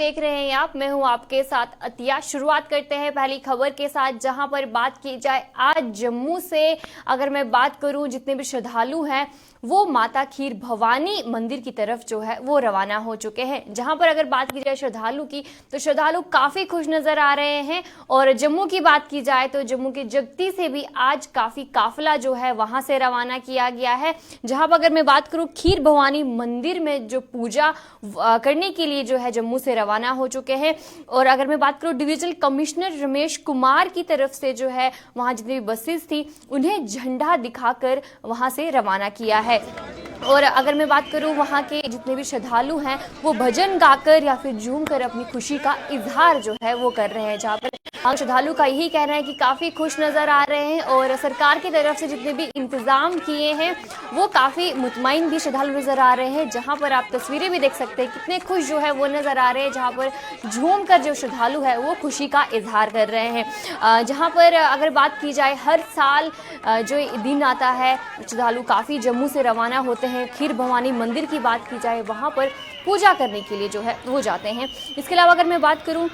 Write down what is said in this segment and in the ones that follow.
देख रहे हैं आप, मैं हूं आपके साथ अतिया। शुरुआत करते हैं पहली खबर के साथ, जहां पर बात की जाए आज जम्मू से। अगर मैं बात करूं, जितने भी श्रद्धालु हैं वो माता खीर भवानी मंदिर की तरफ जो है वो रवाना हो चुके हैं। जहां पर अगर बात की जाए श्रद्धालु की, तो श्रद्धालु काफी खुश नजर आ रहे हैं। और जम्मू की बात की जाए तो जम्मू के जगती से भी आज काफी काफिला जो है वहां से रवाना किया गया है। जहां पर अगर मैं बात करूं, खीर भवानी मंदिर में जो पूजा करने के लिए जो है जम्मू से रवाना हो चुके हैं। और अगर मैं बात करूं, डिविजनल कमिश्नर रमेश कुमार की तरफ से जो है वहां जितनी भी बसेस थी उन्हें झंडा दिखाकर वहां से रवाना किया है। और अगर मैं बात करूं, वहां के जितने भी श्रद्धालु हैं वो भजन गाकर या फिर झूम कर अपनी खुशी का इजहार जो है वो कर रहे हैं। जहां पर श्रद्धालु का यही कहना है कि काफी खुश नजर आ रहे हैं और सरकार की तरफ से जितने भी इंतजाम किए हैं वो काफी मुतमईन भी श्रद्धालु नजर आ रहे हैं। जहां पर आप तस्वीरें भी देख सकते हैं कितने खुश जो है वो नजर आ रहे हैं, जहां पर झूम कर जो श्रद्धालु है वो खुशी का इजहार कर रहे हैं। जहां पर अगर बात की जाए, हर साल जो दिन आता है श्रद्धालु काफी जम्मू से रवाना होते हैं। खीर भवानी मंदिर की बात की जाए, वहां पर पूजा करने के लिए जो है वो जाते हैं। इसके अलावा अगर मैं बात करूं,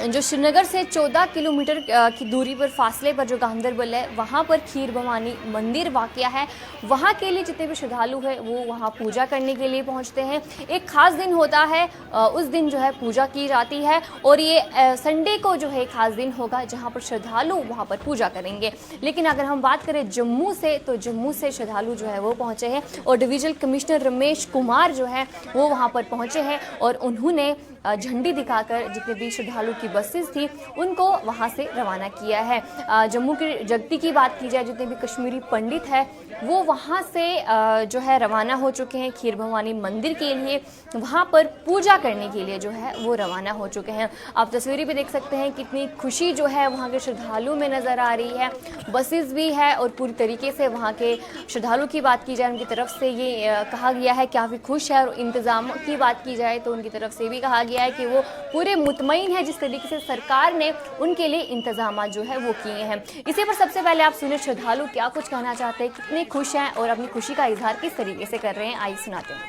जो श्रीनगर से 14 किलोमीटर की दूरी पर फासले पर जो गांधरबल है वहाँ पर खीर भवानी मंदिर वाक़या है। वहाँ के लिए जितने भी श्रद्धालु हैं वो वहाँ पूजा करने के लिए पहुँचते हैं। एक ख़ास दिन होता है, उस दिन जो है पूजा की जाती है और ये संडे को जो है ख़ास दिन होगा जहाँ पर श्रद्धालु वहाँ पर पूजा करेंगे। लेकिन अगर हम बात करें जम्मू से, तो जम्मू से श्रद्धालु जो है वो पहुँचे हैं और डिविजनल कमिश्नर रमेश कुमार जो है वो वहाँ पर पहुँचे हैं और उन्होंने झंडी दिखाकर जितने भी श्रद्धालु की बसेस थी उनको वहां से रवाना किया है। जम्मू के जगती की बात की जाए, जितने भी कश्मीरी पंडित है वो वहां से जो है रवाना हो चुके हैं खीर भवानी मंदिर के लिए। वहां पर पूजा करने के लिए जो है वो रवाना हो चुके हैं। आप तस्वीरें भी देख सकते हैं कितनी खुशी जो है वहां के श्रद्धालु में नज़र आ रही है। बसेस भी है और पूरी तरीके से वहां के श्रद्धालु की बात की जाए, उनकी तरफ से ये कहा गया है काफ़ी खुश है। और इंतज़ाम की बात की जाए तो उनकी तरफ से भी कहा गया है कि वो पूरे मुतमईन है जिस तरीके से सरकार ने उनके लिए इंतजाम जो है वो किए हैं। इसी पर सबसे पहले आप सुने श्रद्धालु क्या कुछ कहना चाहते हैं, कितने खुश हैं और अपनी खुशी का इजहार किस तरीके से कर रहे हैं, आइए सुनाते हैं।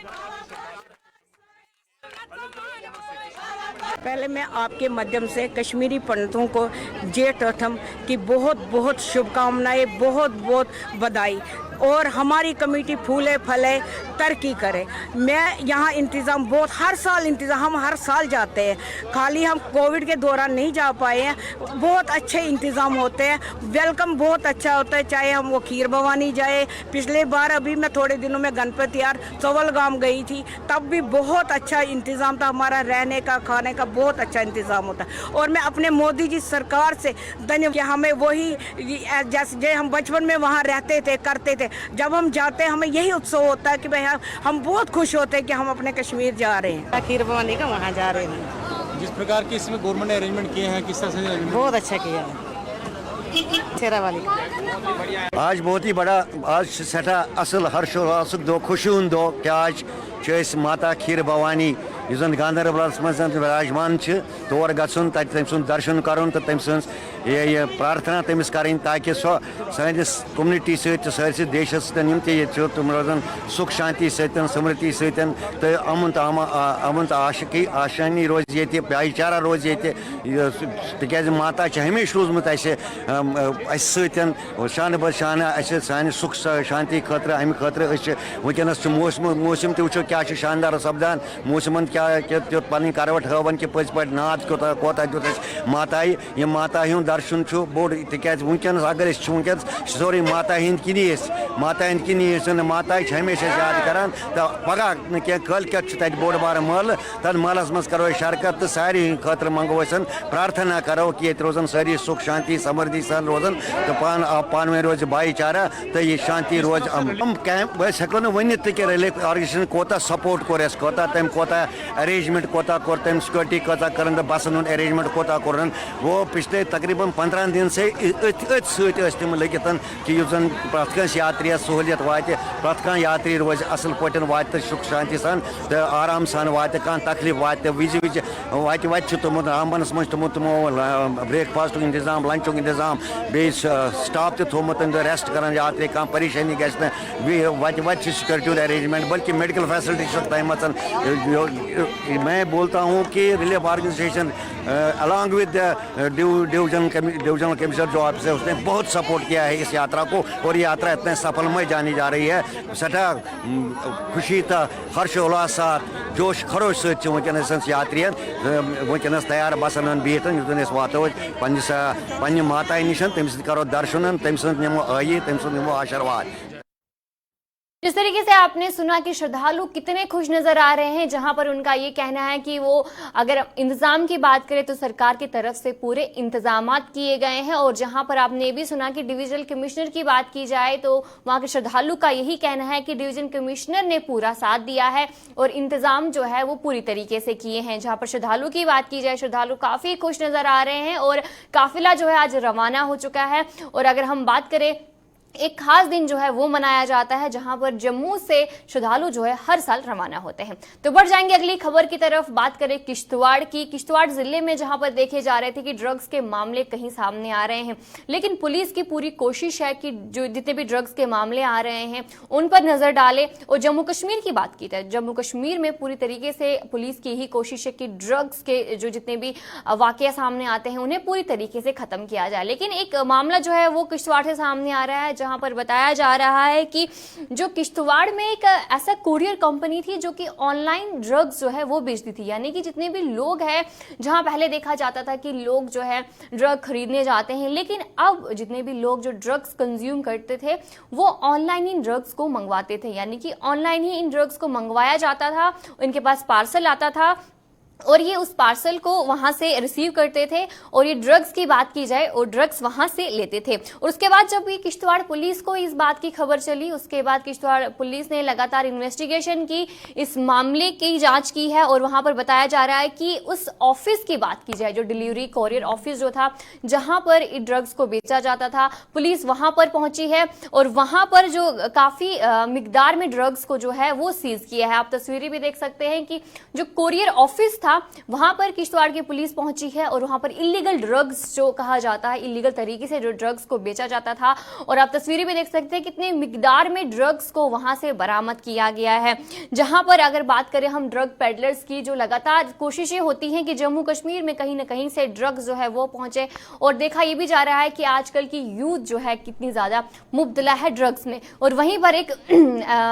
पहले मैं आपके माध्यम से कश्मीरी पंडितों को जेठ अठम की बहुत बहुत शुभकामनाएं, बहुत बहुत बधाई। और हमारी कमेटी फूले फले तरक्की करे। मैं यहाँ इंतज़ाम बहुत, हर साल इंतज़ाम, हम हर साल जाते हैं, खाली हम कोविड के दौरान नहीं जा पाए हैं। बहुत अच्छे इंतज़ाम होते हैं, वेलकम बहुत अच्छा होता है। चाहे हम वो खीर भवानी जाए, पिछले बार अभी मैं थोड़े दिनों में गणपति यार चवलगाम गई थी, तब भी बहुत अच्छा इंतज़ाम था। हमारा रहने का, खाने का बहुत अच्छा इंतज़ाम होता है। और मैं अपने मोदी जी सरकार से धन्यवाद कि हमें वही जैसे हम बचपन में वहाँ रहते थे, करते थे, जब हम जाते हैं हमें यही उत्सव होता है कि भाई हम बहुत खुश होते हैं कि हम अपने कश्मीर जा रहे हैं, खीर भवानी का वहाँ जा रहे हैं। जिस प्रकार के इसमें गवर्नमेंट ने अरेंजमेंट किए हैं, किस तरह से बहुत अच्छा किया है। आज बहुत ही बड़ा, आज सठा असल हर्षोल्लास दो, खुशी हूं दो कि आज माता खीर भवानी इस गांधरबल मज विराजमान तौर गन तम सुन दर्शन कर तम ये प्रार्थना तमिस करें ताकि सो सानिस कम्युनिटी सैसी देश तुम रोजन सुख शांति सतन समृद्धि सतन तो अमन तो आशानी रोज ये भाईचारा रोज ये तक माता हमेशा रूजमुत सतन शान ब शान सान सुख शांति खतर अमे खतर वनस मौसम तो क्या शानदार सपदान मौसमन क्या पी करवट हवन कि पज पे नाद कोता दुत माता ये माता हूँ दर्शन बोड़ तक वनस अगर वनस सोरे माता हंद किनी माता हंद किनी माता हमेशा याद करान तो पगह क्या कल तक बोड़ बार मल तथ मलस मज करो शरकत तो सारी खतर मंगो प्रार्थना करो कि ये रोजन सारी सुख शांति समृद्धि सन रोजन तो पान वे रोज भाईचारा तो ये शांति रोज हम कैंप हेको ना वन कि रिलीफ ऑर्गेनाइजेशन कोता सपोर्ट कोर कोता तम कोता अरेंजमेंट कोता कोर तम सिक्योरिटी कोता कर बसन हूँ अरेंजमेंट कोता कोर वो पिछले तकरीबन 15 दिन से तम लगित कि प्रत याद यात्री सहूलियत वात प्रत कह यात्री रोज असल पे वात सुख शांति सान तो आराम सान वात कह तकलीफ वात विज विज वत वत तुमुत रामबनस मज तुमुत तमो ब्रेकफास्ट इंतजाम लंच इंतजाम बे स्टाफ थोमुत रेस्ट कर यात्री कह परेशानी गि वत वत सिक्योरिटी अरेंजमेंट बल्कि मेडिकल फैसिलिटी तमत मैं बोलता हूँ कि relief organisation along with divisional commissioner जो ऑफिस है उसने बहुत सपोर्ट किया है इस यात्रा को और ये यात्रा इतने सफलमय जानी जा रही है सठा खुशी तो हर्ष उल्लास जोश खरोश सनस यात्री वनस तैयार बसन बिहत युस वातो पन्ने माता निश तम करो दर्शन तम नमो आयी तम नमो आशीर्वाद। जिस तरीके से आपने सुना कि श्रद्धालु कितने खुश नजर आ रहे हैं, जहां पर उनका ये कहना है कि वो अगर इंतजाम की बात करें तो सरकार की तरफ से पूरे इंतजामात किए गए हैं, और जहां पर आपने ये भी सुना कि डिवीजनल कमिश्नर की बात की जाए तो वहां के श्रद्धालु का यही कहना है कि डिवीजन कमिश्नर ने पूरा साथ दिया है और इंतजाम जो है वो पूरी तरीके से किए हैं। जहां पर श्रद्धालु की बात की जाए, श्रद्धालु काफी खुश नजर आ रहे हैं और काफिला जो है आज रवाना हो चुका है। और अगर हम बात करें, एक खास दिन जो है वो मनाया जाता है जहां पर जम्मू से श्रद्धालु जो है हर साल रवाना होते हैं। तो बढ़ जाएंगे अगली खबर की तरफ, बात करें किश्तवाड़ की। किश्तवाड़ जिले में जहां पर देखे जा रहे थे कि ड्रग्स के मामले कहीं सामने आ रहे हैं, लेकिन पुलिस की पूरी कोशिश है कि जो जितने भी ड्रग्स के मामले आ रहे हैं उन पर नजर डाले। और जम्मू कश्मीर की बात की जाए, जम्मू कश्मीर में पूरी तरीके से पुलिस की यही कोशिश है कि ड्रग्स के जो जितने भी वाकया सामने आते हैं उन्हें पूरी तरीके से खत्म किया जाए। लेकिन एक मामला जो है वो किश्तवाड़ से सामने आ रहा है, जहां पर बताया जा रहा है कि जो किश्तवाड़ में एक ऐसा कुरियर कंपनी थी जो कि ऑनलाइन ड्रग्स जो है वो बेचती थी। यानी कि जितने भी लोग हैं, जहां पहले देखा जाता था कि लोग जो है ड्रग खरीदने जाते हैं, लेकिन अब जितने भी लोग जो ड्रग्स कंज्यूम करते थे वो ऑनलाइन इन ड्रग्स को मंगवाते थे। यानी कि ऑनलाइन ही इन ड्रग्स को मंगवाया जाता था, उनके पास पार्सल आता था और ये उस पार्सल को वहां से रिसीव करते थे और ये ड्रग्स की बात की जाए और ड्रग्स वहां से लेते थे। और उसके बाद जब ये किश्तवाड़ पुलिस को इस बात की खबर चली, उसके बाद किश्तवाड़ पुलिस ने लगातार इन्वेस्टिगेशन की, इस मामले की जांच की है। और वहां पर बताया जा रहा है कि उस ऑफिस की बात की जाए, जो डिलीवरी कोरियर ऑफिस जो था जहां पर ड्रग्स को बेचा जाता था, पुलिस वहां पर पहुंची है और वहां पर जो काफी मिकदार में ड्रग्स को जो है वो सीज किया है। आप तस्वीरें भी देख सकते हैं कि जो कोरियर ऑफिस था वहां पर किश्तवाड़ की पुलिस पहुंची है और वहां पर इलीगल ड्रग्स जो कहा जाता है, इलीगल तरीके से जो ड्रग्स को बेचा जाता था, और आप तस्वीरें भी देख सकते हैं कितने मिकदार में ड्रग्स को वहां से बरामद किया गया है। जहां पर अगर बात करें हम ड्रग पेडलर्स की, जो लगातार कोशिशें होती हैं कि जम्मू कश्मीर में कहीं ना कहीं से ड्रग्स जो है वो पहुंचे, और देखा यह भी जा रहा है कि आजकल की यूथ जो है कितनी ज्यादा मुब्तला है ड्रग्स में। और वहीं पर एक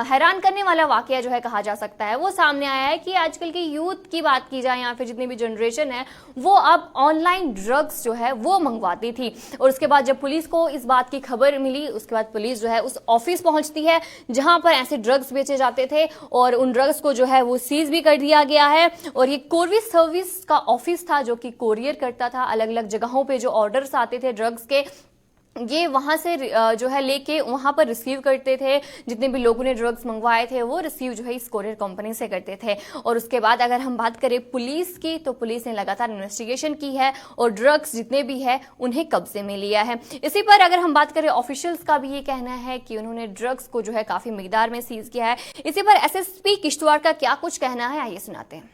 हैरान करने वाला वाकया जो है कहा जा सकता है वो सामने आया है कि आजकल की यूथ की बात की जाए या फिर जितनी भी जनरेशन है वो अब ऑनलाइन ड्रग्स जो है वो मंगवाती थी। और उसके बाद जब पुलिस को इस बात की खबर मिली, उसके बाद पुलिस जो है उस ऑफिस पहुंचती है जहां पर ऐसे ड्रग्स बेचे जाते थे और उन ड्रग्स को जो है वो सीज भी कर दिया गया है। और ये कोरियर सर्विस का ऑफिस था जो कि कोरियर करता था, अलग अलग जगहों पे जो ऑर्डर्स आते थे ड्रग्स के, ये वहां से जो है लेके वहां पर रिसीव करते थे। जितने भी लोगों ने ड्रग्स मंगवाए थे वो रिसीव जो है इस कोरियर कंपनी से करते थे। और उसके बाद अगर हम बात करें पुलिस की, तो पुलिस ने लगातार इन्वेस्टिगेशन की है और ड्रग्स जितने भी है उन्हें कब्जे में लिया है। इसी पर अगर हम बात करें ऑफिशियल्स का भी ये कहना है कि उन्होंने ड्रग्स को जो है काफी मिकदार में सीज किया है। इसी पर एसएसपी किश्तवाड़ का क्या कुछ कहना है, आइए सुनाते हैं।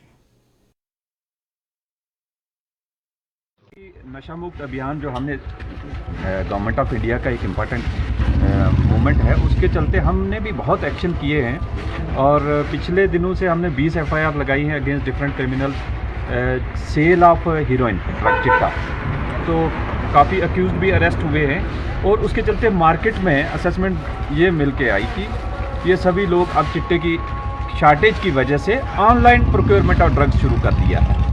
नशा मुक्त अभियान जो हमने गवर्नमेंट ऑफ इंडिया का एक इम्पॉर्टेंट मूवमेंट है, उसके चलते हमने भी बहुत एक्शन किए हैं। और पिछले दिनों से हमने 20 FIR लगाई हैं against different criminal sale of heroin drug चिट्टा। तो काफ़ी अक्यूज भी अरेस्ट हुए हैं और उसके चलते मार्केट में असेसमेंट ये मिल के आई कि ये सभी लोग अब चिट्टे की शार्टेज की वजह से ऑनलाइन प्रोक्योरमेंट ऑफ ड्रग्स शुरू कर दिया है।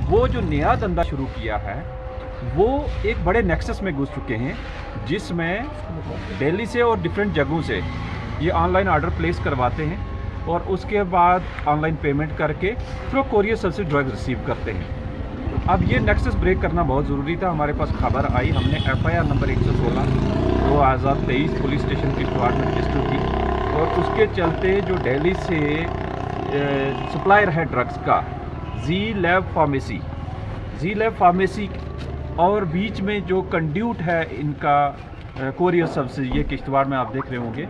वो जो नया धंधा शुरू किया है वो एक बड़े नेक्सस में घुस चुके हैं, जिसमें दिल्ली से और डिफरेंट जगहों से ये ऑनलाइन ऑर्डर प्लेस करवाते हैं और उसके बाद ऑनलाइन पेमेंट करके through courier service drugs receive करते हैं। अब ये नेक्सस ब्रेक करना बहुत ज़रूरी था। हमारे पास खबर आई, हमने FIR number 116 2023 police station Kishtwar में रजिस्टर की और उसके चलते जो दिल्ली से सप्लायर है ड्रग्स का जी लैब फार्मेसी और बीच में जो कंड्यूट है इनका कोरियर सर्विस, ये किश्तवाड़ में आप देख रहे होंगे,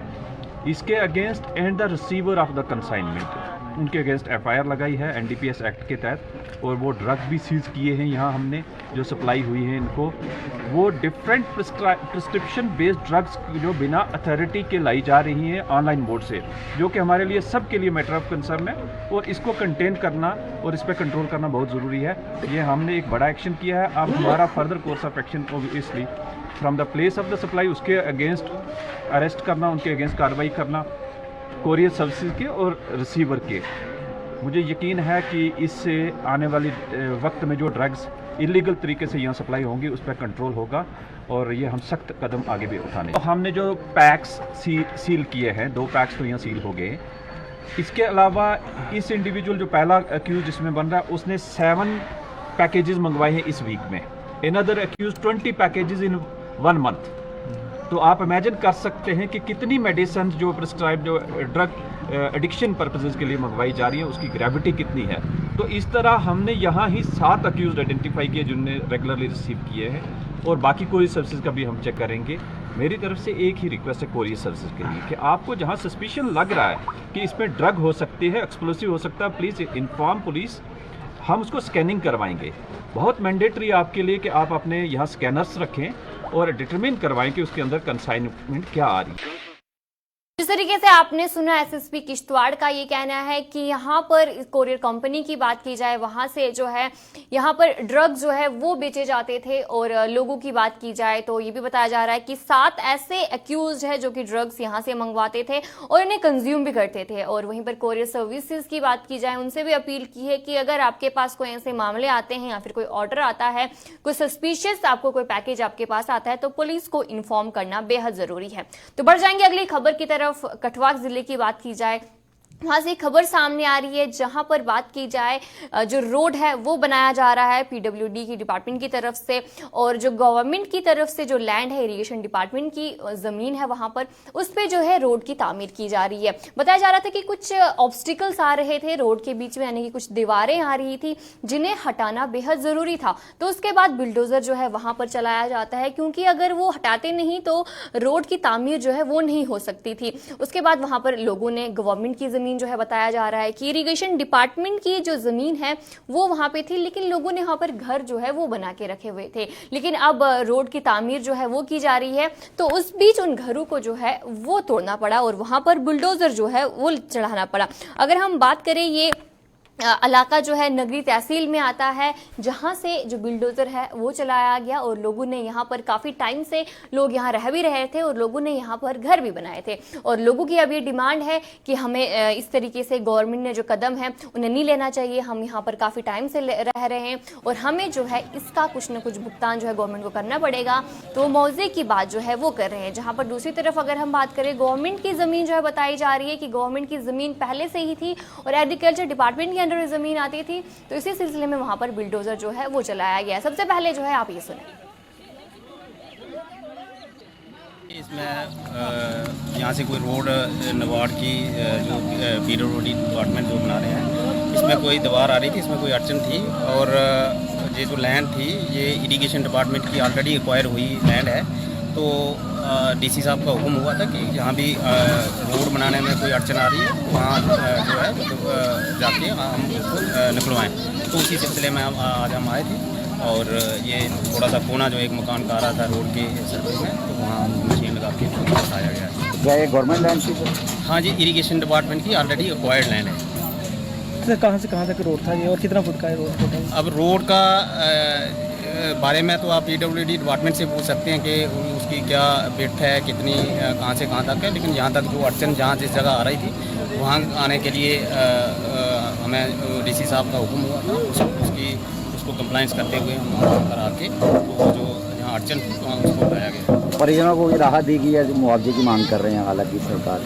इसके against and the receiver of the consignment उनके अगेंस्ट एफआईआर लगाई है एनडीपीएस एक्ट के तहत, और वो ड्रग भी सीज किए हैं यहाँ हमने जो सप्लाई हुई है इनको। वो डिफरेंट प्रिस्क्रिप्शन बेस्ड ड्रग्स जो बिना अथॉरिटी के लाई जा रही हैं ऑनलाइन मोड से, जो कि हमारे लिए सबके लिए मैटर ऑफ कंसर्न है, और इसको कंटेन करना और इस पर कंट्रोल करना बहुत ज़रूरी है। ये हमने एक बड़ा एक्शन किया है। अब हमारा further course of action obviously from the place of the supply उसके अगेंस्ट अरेस्ट करना, उनके अगेंस्ट कार्रवाई करना, कोरियर सर्विसेज के और रिसीवर के। मुझे यकीन है कि इससे आने वाली वक्त में जो ड्रग्स इलीगल तरीके से यहाँ सप्लाई होंगी उस पर कंट्रोल होगा, और ये हम सख्त कदम आगे भी उठाने। तो हमने जो पैक्स सील किए हैं, 2 पैक्स तो यहाँ सील हो गए। इसके अलावा इस इंडिविजुअल जो पहला अक्यूज जिसमें बन रहा है उसने 7 पैकेजेस मंगवाए हैं इस वीक में। अनदर अक्यूज 20 पैकेजेस इन 1 मंथ। तो आप इमेजिन कर सकते हैं कि कितनी मेडिसिन जो प्रिस्क्राइब जो ड्रग एडिक्शन पर्पसेस के लिए मंगवाई जा रही है उसकी ग्रेविटी कितनी है। तो इस तरह हमने यहाँ ही 7 अक्यूज आइडेंटिफाई किए जिन्होंने रेगुलरली रिसीव किए हैं, और बाकी कोरियर सर्विसेज का भी हम चेक करेंगे। मेरी तरफ से एक ही रिक्वेस्ट है कोरियर सर्विसेज के लिए कि आपको जहाँ सस्पिशन लग रहा है कि इसमें ड्रग हो सकती है, एक्सप्लोसिव हो सकता है, प्लीज़ इन्फॉर्म पुलिस, हम उसको स्कैनिंग करवाएंगे। बहुत मैंडेटरी आपके लिए कि आप अपने यहाँ स्कैनर्स रखें और डिटरमिन करवाएं कि उसके अंदर कंसाइनमेंट क्या आ रही है। जिस तरीके से आपने सुना एसएसपी किश्तवाड़ का ये कहना है कि यहाँ पर कोरियर कंपनी की बात की जाए, वहां से जो है यहाँ पर ड्रग जो है वो बेचे जाते थे, और लोगों की बात की जाए तो ये भी बताया जा रहा है कि 7 ऐसे एक्यूज है जो कि ड्रग्स यहाँ से मंगवाते थे और इन्हें कंज्यूम भी करते थे। और वहीं पर कोरियर सर्विसेज की बात की जाए, उनसे भी अपील की है कि अगर आपके पास कोई ऐसे मामले आते हैं या फिर कोई ऑर्डर आता है, कोई सस्पिशियस आपको कोई पैकेज आपके पास आता है, तो पुलिस को इन्फॉर्म करना बेहद जरूरी है। तो बढ़ जाएंगे अगली खबर की तरफ। कठुआ जिले की बात की जाए, वहां से खबर सामने आ रही है जहां पर बात की जाए जो रोड है वो बनाया जा रहा है पीडब्ल्यूडी की डिपार्टमेंट की तरफ से, और जो गवर्नमेंट की तरफ से जो लैंड है, इरिगेशन डिपार्टमेंट की जमीन है, वहां पर उस पे जो है रोड की तामीर की जा रही है। बताया जा रहा था कि कुछ ऑब्स्टिकल्स आ रहे थे रोड के बीच में, यानी कि कुछ दीवारें आ रही थी जिन्हें हटाना बेहद जरूरी था। तो उसके बाद बिल्डोजर जो है वहां पर चलाया जाता है, क्योंकि अगर वो हटाते नहीं तो रोड की तामीर जो है वो नहीं हो सकती थी। उसके बाद वहां पर लोगों ने गवर्नमेंट की जमीन जो है, बताया जा रहा है कि इरिगेशन डिपार्टमेंट की जो जमीन है वो वहां पे थी, लेकिन लोगों ने वहां पर घर जो है वो बना के रखे हुए थे। लेकिन अब रोड की तामीर जो है वो की जा रही है, तो उस बीच उन घरों को जो है वो तोड़ना पड़ा और वहां पर बुलडोजर जो है वो चढ़ाना पड़ा। अगर हम बात करें, ये इलाका जो है नगरी तहसील में आता है, जहां से जो बिल्डोजर है वो चलाया गया, और लोगों ने यहाँ पर काफी टाइम से लोग यहाँ रह भी रहे थे और लोगों ने यहाँ पर घर भी बनाए थे। और लोगों की अब ये डिमांड है कि हमें इस तरीके से गवर्नमेंट ने जो कदम है उन्हें नहीं लेना चाहिए। हम यहाँ पर काफी टाइम से रह रहे हैं और हमें जो है इसका कुछ न कुछ भुगतान जो है गवर्नमेंट को करना पड़ेगा। तो मुआवजे की बात जो है वो कर रहे हैं। जहाँ पर दूसरी तरफ अगर हम बात करें, गवर्नमेंट की जमीन जो है बताई जा रही है कि गवर्नमेंट की जमीन पहले से ही थी और एग्रीकल्चर डिपार्टमेंट के अंडर जमीन आती थी, तो इसी सिलसिले में वहां पर बिल्डोजर जो है वो चलाया गया। सबसे पहले जो है आप ये सुने। इसमें यहाँ से कोई रोड नवाड़ की जो पीडब्ल्यूडी डिपार्टमेंट जो बना रहे हैं, इसमें कोई दीवार आ रही थी, इसमें कोई अड़चन थी, और ये जो लैंड थी ये इरिगेशन डिपार्टमेंट की ऑलरेडी एक्वायर हुई लैंड है। तो डीसी साहब का हुक्म हुआ था कि जहाँ भी रोड बनाने में कोई अड़चन आ रही है वहाँ जो है जाके हम उसको निकलवाएँ। तो उसी सिलसिले में आज हम आए थे, और ये थोड़ा सा कोना जो एक मकान का आ रहा था रोड के सर्कल में, तो वहाँ मशीन लगा के बताया गया है। क्या ये गवर्नमेंट लैंड थी? हाँ जी, इरिगेशन डिपार्टमेंट की ऑलरेडी एक्वायर्ड लैंड है। कहाँ से कहाँ तक रोड था ये, और कितना फुट का है रोड? अब रोड का बारे में तो आप पीडब्ल्यूडी डिपार्टमेंट से पूछ सकते हैं कि उसकी क्या बिड्थ है, कितनी कहाँ से कहाँ तक है। लेकिन यहाँ तक जो अड़चन जहाँ जिस जगह आ रही थी वहाँ आने के लिए हमें डीसी साहब का हुक्म हुआ था, उसको कंप्लाइंस करते हुए हम वहाँ पर आके तो जो यहाँ अड़चन थी वहाँ उसको हटाया गया। परिजनों को राहत दी गई है, जो मुआवजे की मांग कर रहे हैं हालांकि सरकार।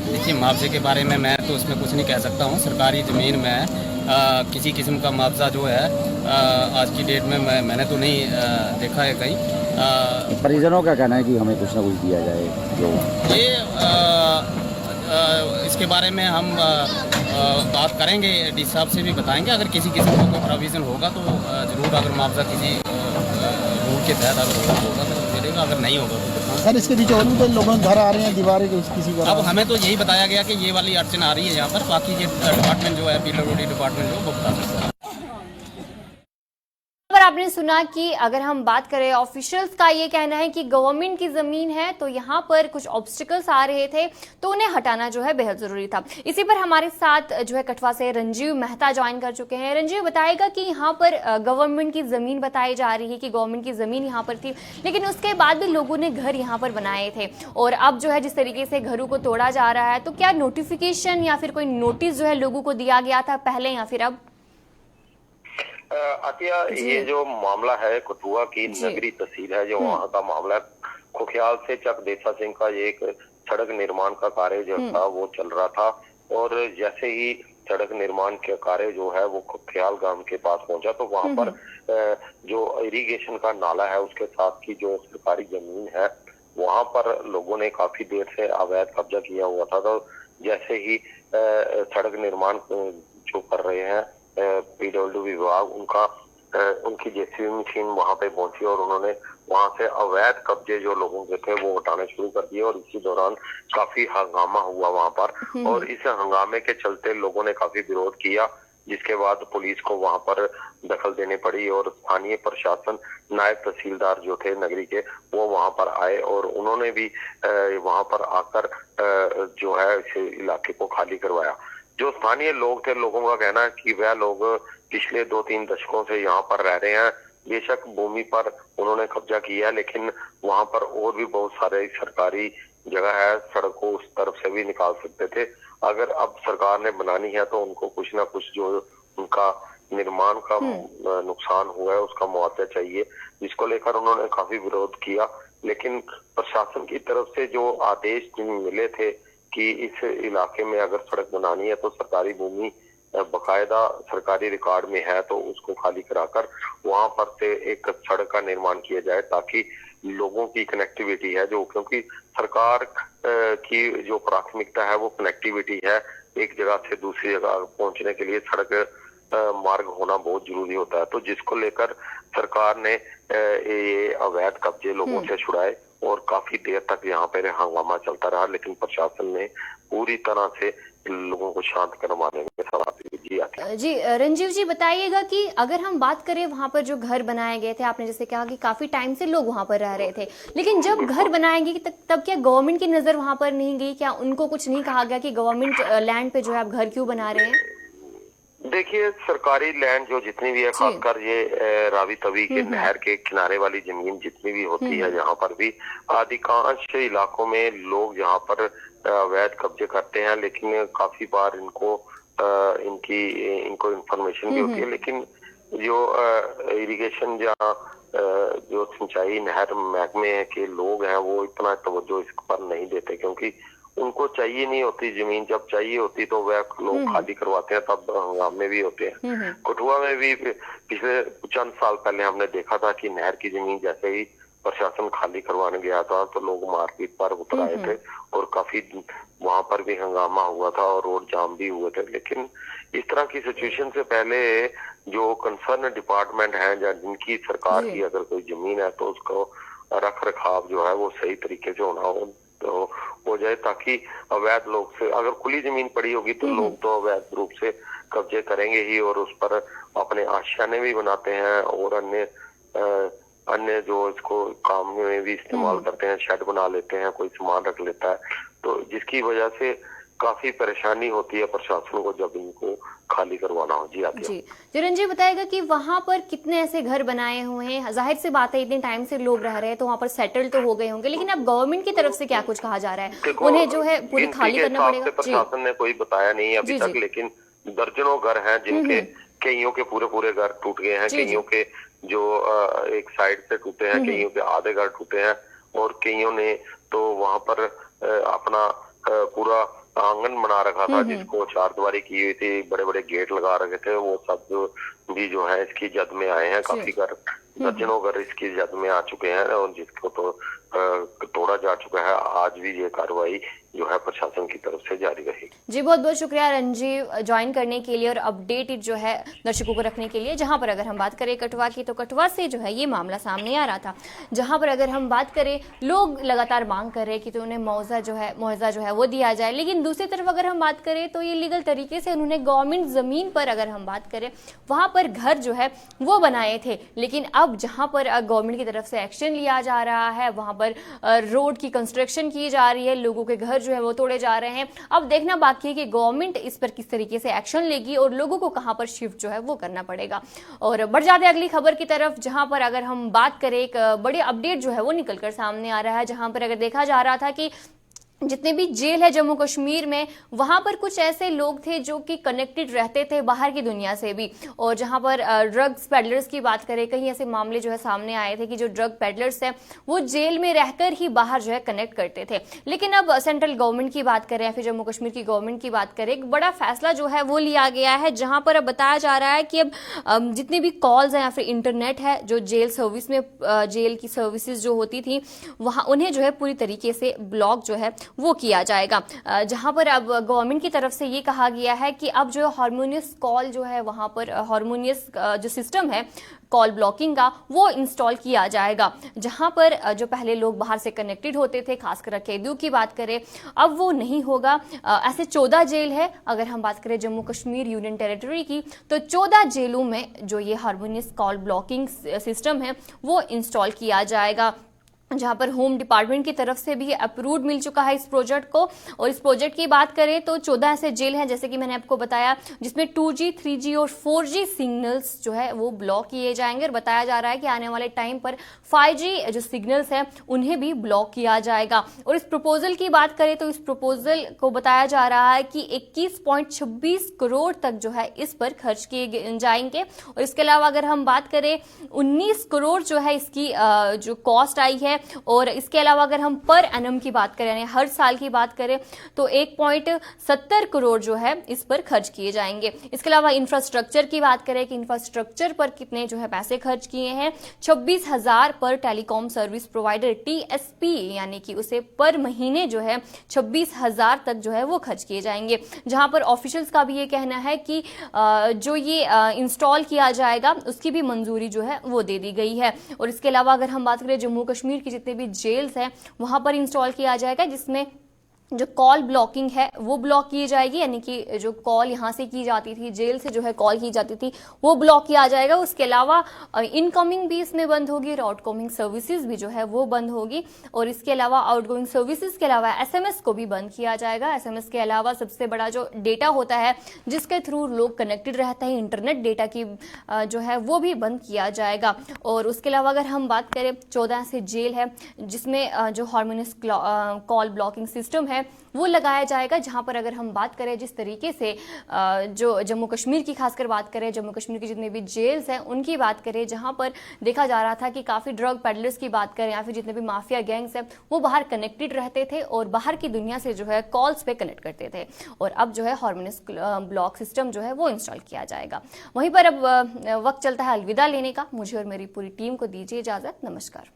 देखिए, मुआवजे के बारे में मैं तो उसमें कुछ नहीं कह सकता हूँ। सरकारी ज़मीन में किसी किस्म का मुआवजा जो है आज की डेट में मैंने तो नहीं देखा है कहीं। परिजनों का कहना है कि हमें कुछ ना कुछ दिया जाए। जो ये इसके बारे में हम बात करेंगे, डी साहब से भी बताएंगे। अगर किसी किस्म का कोई प्रोविज़न होगा तो ज़रूर, अगर मुआवजा किसी रूल के तहत अगर होगा तो मिलेगा, अगर नहीं होगा तो सर इसके बीच और भी तो लोग घर आ रहे हैं, दीवारें किसी को। अब हमें तो यही बताया गया कि ये वाली अड़चन आ रही है यहाँ पर, बाकी ये डिपार्टमेंट जो है पीडब्ल्यूडी डिपार्टमेंट जो वो बता सकता है। पर आपने सुना कि अगर हम बात करें ऑफिशियल्स का ये कहना है कि गवर्नमेंट की जमीन है तो यहाँ पर कुछ ऑब्स्टिकल्स आ रहे थे तो उन्हें हटाना जो है बेहद जरूरी था। इसी पर हमारे साथ जो है कठवा से रंजीव मेहता ज्वाइन कर चुके हैं। रंजीव बताएगा कि यहाँ पर गवर्नमेंट की जमीन बताई जा रही है कि गवर्नमेंट की जमीन यहाँ पर थी, लेकिन उसके बाद भी लोगों ने घर यहाँ पर बनाए थे और अब जो है जिस तरीके से घरों को तोड़ा जा रहा है, तो क्या नोटिफिकेशन या फिर कोई नोटिस जो है लोगों को दिया गया था पहले या फिर अब? आतिया, ये जो मामला है कठुआ की नगरी तहसील है, जो वहाँ का मामला है। खुख्याल से चक देसा सिंह का ये एक सड़क निर्माण का कार्य जो था वो चल रहा था, और जैसे ही सड़क निर्माण का कार्य जो है वो खुख्याल गांव के पास पहुंचा तो वहाँ पर जो इरिगेशन का नाला है उसके साथ की जो सरकारी जमीन है वहाँ पर लोगों ने काफी देर से अवैध कब्जा किया हुआ था। तो जैसे ही सड़क निर्माण जो कर रहे हैं पीडब्ल्यू विभाग, उनकी जेसीबी मशीन वहां पे पहुंची और उन्होंने वहां से अवैध कब्जे जो लोगों के थे वो हटाने शुरू कर दिए, और इसी दौरान काफी हंगामा हुआ वहां पर, और इस हंगामे के चलते लोगों ने काफी विरोध किया, जिसके बाद पुलिस को वहां पर दखल देनी पड़ी और स्थानीय प्रशासन, नायब तहसीलदार जो थे नगरी के वो वहां पर आए और उन्होंने भी वहां पर आकर जो है इस इलाके को खाली करवाया। जो स्थानीय लोग थे, लोगों का कहना है कि वह लोग पिछले 2-3 दशकों से यहाँ पर रह रहे हैं। बेशक भूमि पर उन्होंने कब्जा किया है, लेकिन वहाँ पर और भी बहुत सारे सरकारी जगह है, सड़क को उस तरफ से भी निकाल सकते थे। अगर अब सरकार ने बनानी है तो उनको कुछ ना कुछ जो उनका निर्माण का नुकसान हुआ है उसका मुआवजा चाहिए, जिसको लेकर उन्होंने काफी विरोध किया। लेकिन प्रशासन की तरफ से जो आदेश मिले थे कि इस इलाके में अगर सड़क बनानी है तो सरकारी भूमि बकायदा सरकारी रिकॉर्ड में है तो उसको खाली कराकर वहां पर से एक सड़क का निर्माण किया जाए, ताकि लोगों की कनेक्टिविटी है जो, क्योंकि सरकार की जो प्राथमिकता है वो कनेक्टिविटी है। एक जगह से दूसरी जगह पहुंचने के लिए सड़क मार्ग होना बहुत जरूरी होता है। तो जिसको लेकर सरकार ने ये अवैध कब्जे लोगों से छुड़ाए और काफी देर तक यहाँ पे हंगामा चलता रहा, लेकिन प्रशासन ने पूरी तरह से लोगों को शांत करवाने में सलाह दी। जी रंजीव जी बताइएगा कि अगर हम बात करें वहां पर जो घर बनाए गए थे, आपने जैसे कहा कि काफी टाइम से लोग वहां पर रह रहे थे, लेकिन जब घर बनाएंगे तब क्या गवर्नमेंट की नजर वहां पर नहीं गई? क्या उनको कुछ नहीं कहा गया कि गवर्नमेंट लैंड पे जो है आप घर क्यों बना रहे हैं? देखिए, सरकारी लैंड जो जितनी भी है, खासकर ये रावी तवी के नहर के किनारे वाली जमीन जितनी भी होती है, यहाँ पर भी अधिकांश इलाकों में लोग यहाँ पर अवैध कब्जे करते हैं, लेकिन काफी बार इनको इंफॉर्मेशन भी होती है, लेकिन जो इरिगेशन या जो सिंचाई नहर महकमे के लोग हैं वो इतना तवज्जो इस पर नहीं देते, क्योंकि उनको चाहिए नहीं होती जमीन। जब चाहिए होती तो वह लोग खाली करवाते हैं, तब हंगामे भी होते हैं। कठुआ में भी पिछले चंद साल पहले हमने देखा था कि नहर की जमीन जैसे ही प्रशासन खाली करवाने गया था तो लोग मारपीट पर उतर आए थे और काफी वहां पर भी हंगामा हुआ था और रोड जाम भी हुए थे। लेकिन इस तरह की सिचुएशन से पहले जो कंसर्न डिपार्टमेंट है या जिनकी सरकार की अगर कोई जमीन है तो उसको रख रखाव जो है वो सही तरीके से होना हो जाए, ताकि अवैध लोग से, अगर खुली जमीन पड़ी होगी तो लोग तो अवैध रूप से कब्जे करेंगे ही और उस पर अपने आशियाने भी बनाते हैं और अन्य जो इसको काम में भी इस्तेमाल करते हैं, शेड बना लेते हैं, कोई सामान रख लेता है, तो जिसकी वजह से काफी परेशानी होती है प्रशासन को जब इनको खाली करवाना हो। जी आती जी रंजीव बताएगा कि वहां पर कितने ऐसे घर बनाए हुए हैं? जाहिर सी बात है इतने टाइम से लोग रह रहे हैं तो वहां पर सेटल तो हो गए होंगे, लेकिन अब गवर्नमेंट की तरफ से क्या कुछ कहा जा रहा है? उन्हें जो है पूरी खाली करना पड़ेगा? प्रशासन ने कोई बताया नहीं अभी तक, लेकिन दर्जनों घर हैं जिनके कईयों के पूरे घर टूट गए हैं, कईयों के जो एक साइड से टूटे हैं, कईयों के आधे घर टूटे हैं और कईयों ने तो वहां पर अपना पूरा आंगन बना रखा था जिसको चारदीवारी की हुई थी, बड़े बड़े गेट लगा रखे थे, वो सब भी जो है इसकी जद में आए हैं। काफी घर दर्जनों घर इसकी जद में आ चुके हैं और जिसको तो तोड़ा जा चुका है। आज भी ये कार्रवाई जो है प्रशासन की तरफ से जारी रहेगी। जी बहुत बहुत शुक्रिया रंजीव ज्वाइन करने के लिए और अपडेटेड जो है दर्शकों को रखने के लिए। जहां पर अगर हम बात करें कठुआ की, तो कठुआ से जो है ये मामला सामने आ रहा था, जहां पर अगर हम बात करें लोग लगातार मांग कर रहे हैं कि तो उन्हें मुआवजा जो है वो दिया जाए। लेकिन दूसरी तरफ अगर हम बात करें तो ये लीगल तरीके से उन्होंने गवर्नमेंट जमीन पर अगर हम बात करें वहां पर घर जो है वो बनाए थे। लेकिन अब जहां पर गवर्नमेंट की तरफ से एक्शन लिया जा रहा है, वहां पर रोड की कंस्ट्रक्शन की जा रही है, लोगों के घर जो है वो तोड़े जा रहे हैं। अब देखना बाकी है कि गवर्नमेंट इस पर किस तरीके से एक्शन लेगी और लोगों को कहां पर शिफ्ट जो है वो करना पड़ेगा। और बढ़ जाते हैं अगली खबर की तरफ, जहां पर अगर हम बात करें एक बड़ी अपडेट जो है वो निकलकर सामने आ रहा है, जहां पर अगर देखा जा रहा था कि जितने भी जेल है जम्मू कश्मीर में, वहां पर कुछ ऐसे लोग थे जो कि कनेक्टेड रहते थे बाहर की दुनिया से भी। और जहां पर ड्रग्स पेडलर्स की बात करें, कई ऐसे मामले जो है सामने आए थे कि जो ड्रग पेडलर्स हैं वो जेल में रहकर ही बाहर जो है कनेक्ट करते थे। लेकिन अब सेंट्रल गवर्नमेंट की बात करें या फिर जम्मू कश्मीर की गवर्नमेंट की बात करें, एक बड़ा फैसला जो है वो लिया गया है, जहां पर अब बताया जा रहा है कि अब जितनी भी कॉल्स हैं या फिर इंटरनेट है जो जेल सर्विस में जेल की सर्विसेज जो होती थी वहां उन्हें जो है पूरी तरीके से ब्लॉक जो है वो किया जाएगा। जहां पर अब गवर्नमेंट की तरफ से ये कहा गया है कि अब जो हारमोनियस कॉल जो है वहां पर हारमोनियस जो सिस्टम है कॉल ब्लॉकिंग का वो इंस्टॉल किया जाएगा। जहां पर जो पहले लोग बाहर से कनेक्टेड होते थे, खासकर कैदियों की बात करें, अब वो नहीं होगा। ऐसे 14 जेल है, अगर हम बात करें जम्मू कश्मीर यूनियन टेरिटरी की, तो 14 जेलों में जो ये हारमोनियस कॉल ब्लॉकिंग सिस्टम है वो इंस्टॉल किया जाएगा, जहां पर होम डिपार्टमेंट की तरफ से भी अप्रूव मिल चुका है इस प्रोजेक्ट को। और इस प्रोजेक्ट की बात करें तो 14 ऐसे जेल हैं, जैसे कि मैंने आपको बताया, जिसमें 2G, 3G और 4G सिग्नल्स जो है वो ब्लॉक किए जाएंगे। और बताया जा रहा है कि आने वाले टाइम पर 5G जो सिग्नल्स हैं उन्हें भी ब्लॉक किया जाएगा। और इस प्रपोजल की बात करें तो इस प्रपोजल को बताया जा रहा है कि 21.26 करोड़ तक जो है इस पर खर्च किए जाएंगे। और इसके अलावा अगर हम बात करें 19 करोड़ जो है इसकी जो कॉस्ट आई है। और इसके अलावा अगर हम पर एनम की बात करें, यानी हर साल की बात करें, तो 1.70 करोड़ जो है इस पर खर्च किए जाएंगे। इसके अलावा इंफ्रास्ट्रक्चर की बात करें कि इंफ्रास्ट्रक्चर पर कितने जो है पैसे खर्च किए हैं, 26,000 पर टेलीकॉम सर्विस प्रोवाइडर TSP, यानी कि उसे पर महीने जो है 26,000 तक जो है वो खर्च किए जाएंगे। जहां पर ऑफिशियल्स का भी ये कहना है कि जो ये इंस्टॉल किया जाएगा उसकी भी मंजूरी जो है वो दे दी गई है। और इसके अलावा अगर हम बात करें जम्मू कश्मीर की जितने भी जेल्स हैं वहां पर इंस्टॉल किया जाएगा, जिसमें जो कॉल ब्लॉकिंग है वो ब्लॉक की जाएगी, यानी कि जो कॉल यहां से की जाती थी, जेल से जो है कॉल की जाती थी, वो ब्लॉक किया जाएगा। उसके अलावा इनकमिंग भी इसमें बंद होगी और आउटगोइंग सर्विसेज भी जो है वो बंद होगी। और इसके अलावा आउटगोइंग सर्विसेज के अलावा SMS को भी बंद किया जाएगा। SMS के अलावा सबसे बड़ा जो डेटा होता है जिसके थ्रू लोग कनेक्टेड रहते हैं, इंटरनेट डेटा की जो है वो भी बंद किया जाएगा। और उसके अलावा अगर हम बात करें 14 ऐसे जेल है जिसमें जो हारमोनियस कॉल ब्लॉकिंग सिस्टम है वो लगाया जाएगा। जहां पर अगर हम बात करें जिस तरीके से जो जम्मू कश्मीर की खासकर बात करें, जम्मू कश्मीर की जितने भी जेल्स हैं उनकी बात करें, जहां पर देखा जा रहा था कि काफी ड्रग पेडलर्स की बात करें या फिर जितने भी माफिया गैंग्स हैं वो बाहर कनेक्टेड रहते थे और बाहर की दुनिया से जो है कॉल्स पे कनेक्ट करते थे। और अब जो है हारमोनियस ब्लॉक सिस्टम जो है वो इंस्टॉल किया जाएगा। वहीं पर अब वक्त चलता है अलविदा लेने का। मुझे और मेरी पूरी टीम को दीजिए इजाजत। नमस्कार।